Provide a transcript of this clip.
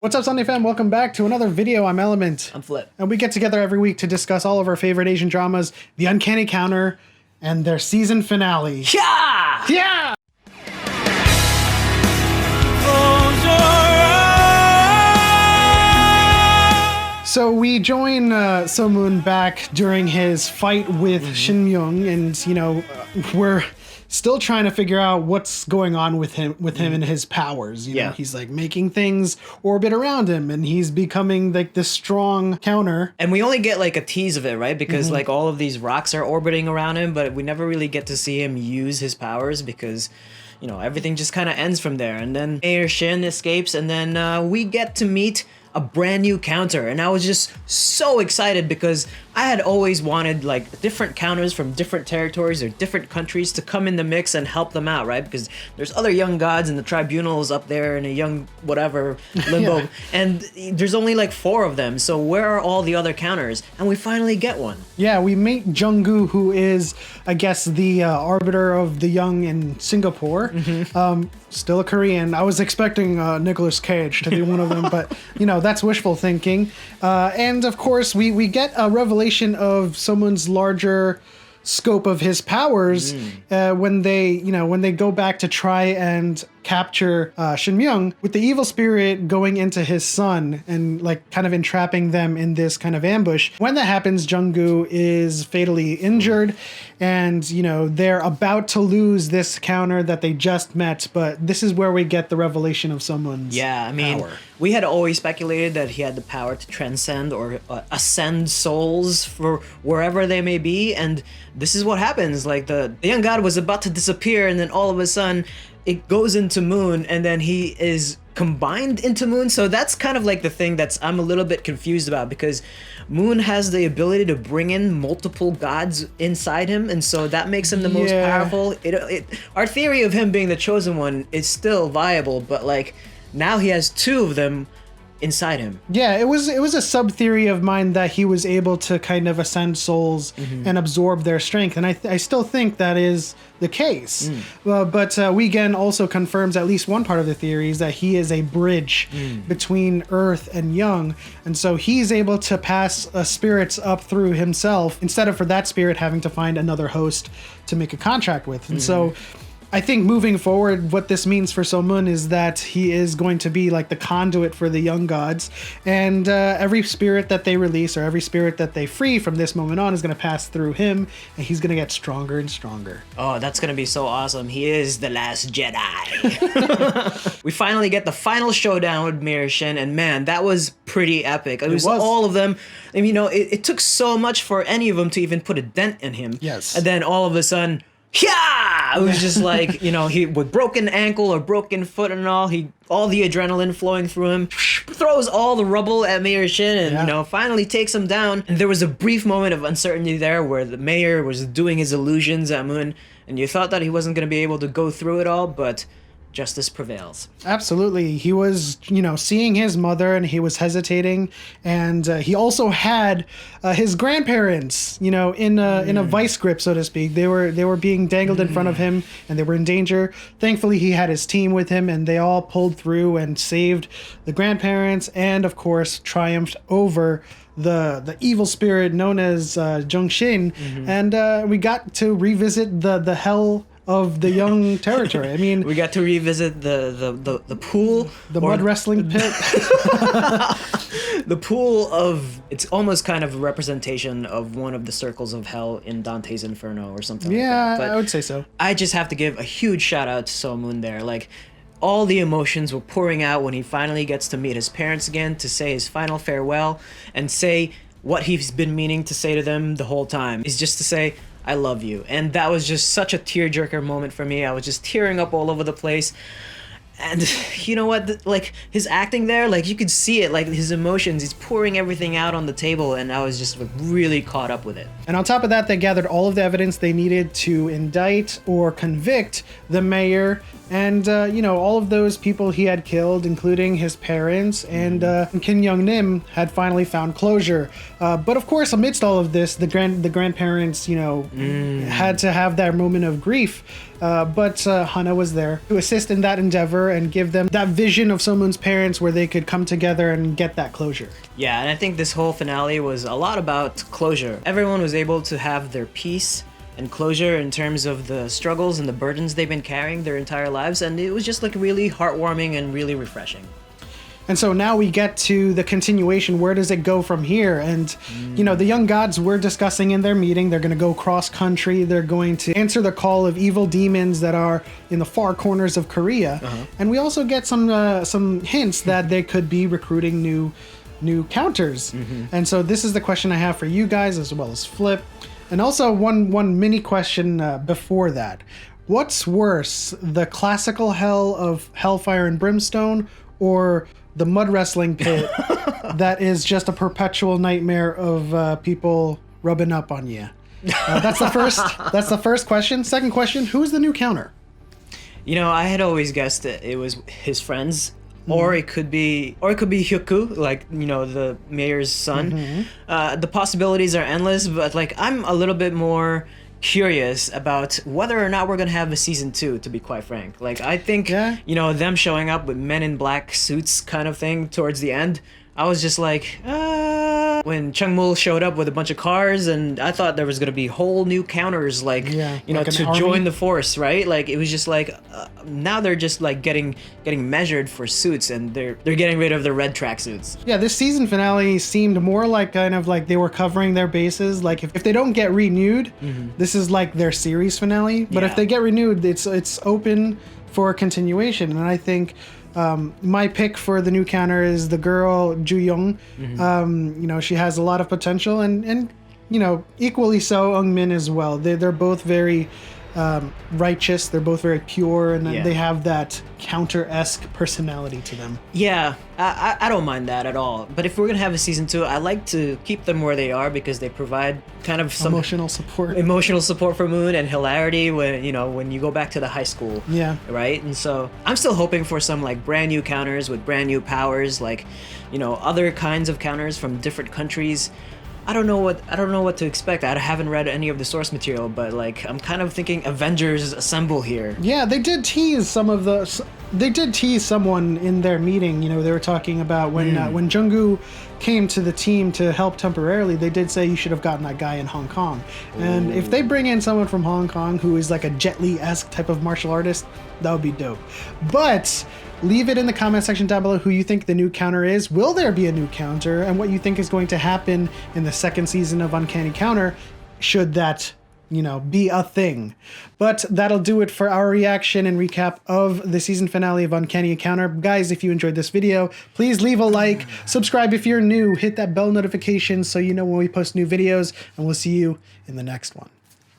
What's up, Sunday fam? Welcome back to another video. I'm Element. I'm Flip. And we get together every week to discuss all of our favorite Asian dramas, the Uncanny Counter, and their season finale. Yeah! Yeah! So we join So-moon back during his fight with Shin Myung, and we're still trying to figure out what's going on with him and his powers. You know, he's like making things orbit around him, and he's becoming like this strong counter. And we only get like a tease of it, right? Because like all of these rocks are orbiting around him, but we never really get to see him use his powers because, you know, everything just kind of ends from there. And then Mayor Shin escapes, and then we get to meet a brand new counter, and I was just so excited because I had always wanted like different counters from different territories or different countries to come in the mix and help them out, right? Because there's other young gods and the tribunals up there in a young whatever limbo, and there's only like 4 of them. So where are all the other counters? And we finally get one. Yeah, we meet Jung-gu, who is, I guess, the arbiter of the young in Singapore. Still a Korean. I was expecting Nicolas Cage to be one of them, but you know, that's wishful thinking. And of course, we get a revelation of someone's larger scope of his powers when they go back to try and capture Shin Myung, with the evil spirit going into his son and like kind of entrapping them in this kind of ambush. When that happens, Jung-gu is fatally injured, and you know, they're about to lose this counter that they just met, but this is where we get the revelation of someone's power. We had always speculated that he had the power to transcend or ascend souls for wherever they may be, and this is what happens. Like the young god was about to disappear, and then all of a sudden it goes into Moon, and then he is combined into Moon. So that's kind of like the thing that's I'm a little bit confused about, because Moon has the ability to bring in multiple gods inside him, and so that makes him the most powerful. Our theory of him being the chosen one is still viable, but like now he has 2 of them inside him. Yeah, it was a sub theory of mine that he was able to kind of ascend souls and absorb their strength, and I still think that is the case. But Weegen also confirms at least one part of the theory, is that he is a bridge between Earth and Young, and so he's able to pass spirits up through himself instead of for that spirit having to find another host to make a contract with. And so I think moving forward, what this means for So-moon is that he is going to be like the conduit for the young gods, and every spirit that they release or every spirit that they free from this moment on is going to pass through him, and he's going to get stronger and stronger. Oh, that's going to be so awesome. He is the last Jedi. We finally get the final showdown with Mayor Shin, and man, that was pretty epic. It was all of them. I mean, you know, it took so much for any of them to even put a dent in him. Yes. And then all of a sudden, it was just like, you know, he with broken ankle or broken foot and all the adrenaline flowing through him, throws all the rubble at Mayor Shin, and you know, finally takes him down. And there was a brief moment of uncertainty there where the mayor was doing his illusions at Moon, and you thought that he wasn't going to be able to go through it all, but justice prevails. Absolutely. He was, you know, seeing his mother, and he was hesitating, and he also had his grandparents, you know, in a vice grip, so to speak. They were being dangled in front of him, and they were in danger. Thankfully, he had his team with him, and they all pulled through and saved the grandparents, and of course triumphed over the evil spirit known as Jung-shin, and we got to revisit the hell of the young territory. I mean, we got to revisit the pool, the mud wrestling pit. The pool of, it's almost kind of a representation of one of the circles of hell in Dante's Inferno or something like that. But I would say so. I just have to give a huge shout out to So-moon there. Like, all the emotions were pouring out when he finally gets to meet his parents again, to say his final farewell and say what he's been meaning to say to them the whole time, is just to say, I love you. And that was just such a tearjerker moment for me. I was just tearing up all over the place. And you know what, like his acting there, like you could see it, like his emotions, he's pouring everything out on the table, and I was just like, really caught up with it. And on top of that, they gathered all of the evidence they needed to indict or convict the mayor and, you know, all of those people he had killed, including his parents, and Kim Young-nim had finally found closure. But of course, amidst all of this, the grandparents, you know, had to have that moment of grief. but Hana was there to assist in that endeavor and give them that vision of Somun's parents where they could come together and get that closure. Yeah, and I think this whole finale was a lot about closure. Everyone was able to have their peace and closure in terms of the struggles and the burdens they've been carrying their entire lives, and it was just like really heartwarming and really refreshing. And so now we get to the continuation. Where does it go from here? And, you know, the young gods were discussing in their meeting, they're going to go cross country. They're going to answer the call of evil demons that are in the far corners of Korea. And we also get some hints that they could be recruiting new counters. And so this is the question I have for you guys as well as Flip. And also one mini question before that. What's worse, the classical hell of hellfire and brimstone, or the mud wrestling pit that is just a perpetual nightmare of people rubbing up on you? That's the first question. Second question, who's the new counter? You know, I had always guessed that it was his friends, or it could be Hyuku, like, you know, the mayor's son. The possibilities are endless, but like I'm a little bit more curious about whether or not we're gonna have a season 2, to be quite frank. Like, I think, you know, them showing up with men in black suits kind of thing towards the end, I was just like, when Chungmul showed up with a bunch of cars, and I thought there was gonna be whole new counters, like, you know, like to join the force, right? Like, it was just like, now they're just like getting measured for suits, and they're getting rid of the red tracksuits. Yeah, this season finale seemed more like kind of like they were covering their bases. Like if they don't get renewed, this is like their series finale. But if they get renewed, it's open for continuation. And I think my pick for the new counter is the girl Ju Young. You know, she has a lot of potential, and you know, equally so Eung Min as well. They're both very righteous. They're both very pure, and they have that counter-esque personality to them. Yeah, I don't mind that at all. But if we're gonna have a season 2, I like to keep them where they are because they provide kind of some emotional support for Moon and hilarity when, you know, when you go back to the high school. Right? And so I'm still hoping for some like brand new counters with brand new powers, like, you know, other kinds of counters from different countries. I don't know what to expect. I haven't read any of the source material, but like I'm kind of thinking Avengers assemble here. Yeah, they did tease someone in their meeting. You know, they were talking about when Junggu came to the team to help temporarily. They did say you should have gotten that guy in Hong Kong. And if they bring in someone from Hong Kong who is like a Jet Li-esque type of martial artist, that would be dope. But leave it in the comment section down below who you think the new counter is. Will there be a new counter? And what you think is going to happen in the second season of Uncanny Counter, should that, you know, be a thing. But that'll do it for our reaction and recap of the season finale of Uncanny Counter. Guys, if you enjoyed this video, please leave a like, subscribe if you're new, hit that bell notification so you know when we post new videos, and we'll see you in the next one.